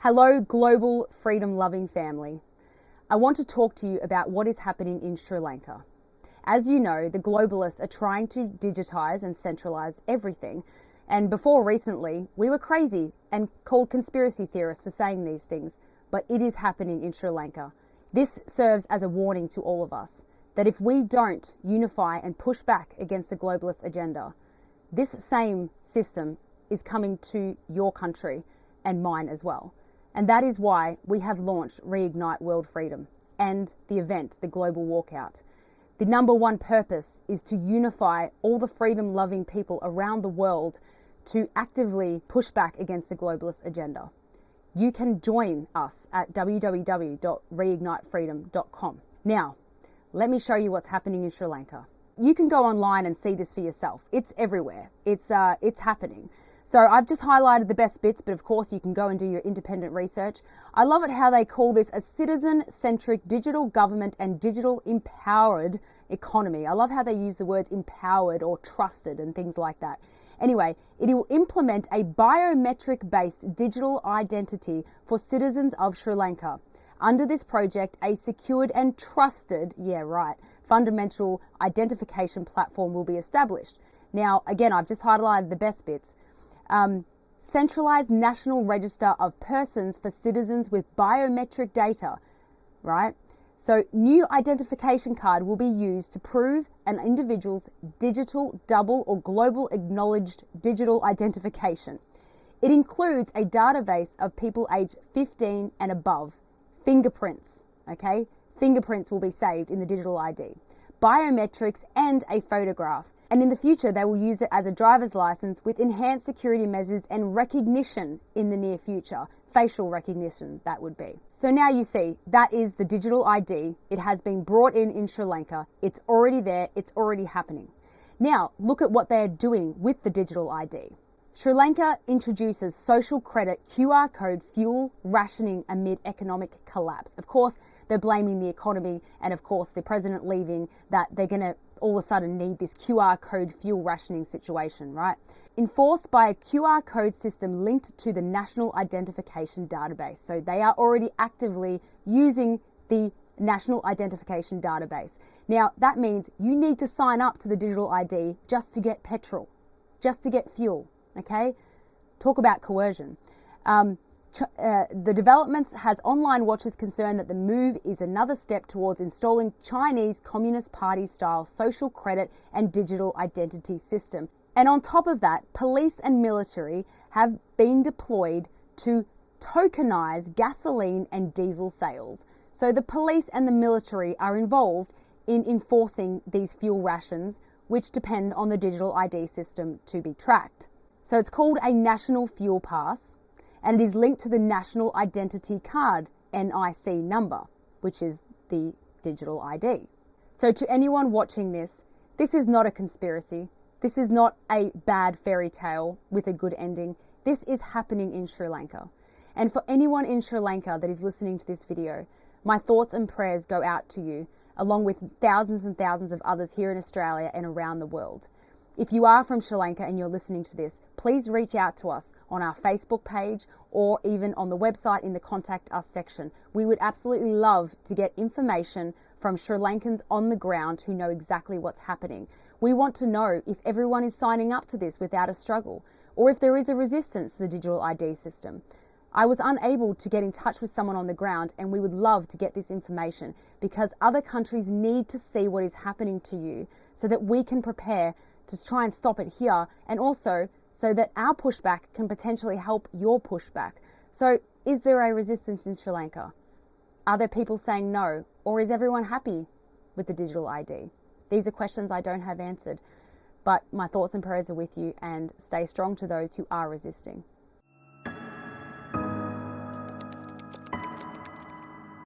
Hello, global freedom-loving family. I want to talk to you about what is happening in Sri Lanka. As you know, the globalists are trying to digitize and centralize everything. And before recently, we were crazy and called conspiracy theorists for saying these things. But it is happening in Sri Lanka. This serves as a warning to all of us that if we don't unify and push back against the globalist agenda, this same system is coming to your country and mine as well. And that is why we have launched Reignite World Freedom and the event, the Global Walkout. The number one purpose is to unify all the freedom-loving people around the world to actively push back against the globalist agenda. You can join us at www.reignitefreedom.com. Now, let me show you what's happening in Sri Lanka. You can go online and see this for yourself. It's everywhere. It's happening. So I've just highlighted the best bits, but of course you can go and do your independent research. I love it how they call this a citizen-centric digital government and digital empowered economy. I love how they use the words empowered or trusted and things like that. Anyway, it will implement a biometric-based digital identity for citizens of Sri Lanka. Under this project, a secured and trusted, fundamental identification platform will be established. Now, again, I've just highlighted the best bits. Centralized national register of persons for citizens with biometric data, right? So new identification card will be used to prove an individual's digital, double or global acknowledged digital identification. It includes a database of people aged 15 and above, fingerprints, okay? Fingerprints will be saved in the digital ID, biometrics and a photograph. And in the future, they will use it as a driver's license with enhanced security measures and recognition in the near future. Facial recognition, that would be. So now you see, that is the digital ID. It has been brought in Sri Lanka. It's already there. It's already happening. Now, look at what they're doing with the digital ID. Sri Lanka introduces social credit QR code fuel rationing amid economic collapse. Of course, they're blaming the economy and, of course, the president leaving, that they're going to all of a sudden need this QR code fuel rationing situation, right? Enforced by a QR code system linked to the National Identification Database. So they are already actively using the National Identification Database. Now, that means you need to sign up to the digital ID just to get petrol, just to get fuel, okay? Talk about coercion. The developments has online watchers concerned that the move is another step towards installing Chinese Communist Party style social credit and digital identity system. And on top of that, police and military have been deployed to tokenize gasoline and diesel sales. So the police and the military are involved in enforcing these fuel rations, which depend on the digital ID system to be tracked. So it's called a National Fuel Pass, and it is linked to the National Identity Card, NIC number, which is the digital ID. So to anyone watching this, this is not a conspiracy. This is not a bad fairy tale with a good ending. This is happening in Sri Lanka. And for anyone in Sri Lanka that is listening to this video, my thoughts and prayers go out to you, along with thousands and thousands of others here in Australia and around the world. If you are from Sri Lanka and you're listening to this, please reach out to us on our Facebook page or even on the website in the Contact Us section. We would absolutely love to get information from Sri Lankans on the ground who know exactly what's happening. We want to know if everyone is signing up to this without a struggle, or if there is a resistance to the digital ID system. I was unable to get in touch with someone on the ground, and we would love to get this information because other countries need to see what is happening to you so that we can prepare to try and stop it here, and also so that our pushback can potentially help your pushback. So is there a resistance in Sri Lanka? Are there people saying no? Or is everyone happy with the digital ID? These are questions I don't have answered, but my thoughts and prayers are with you, and stay strong to those who are resisting.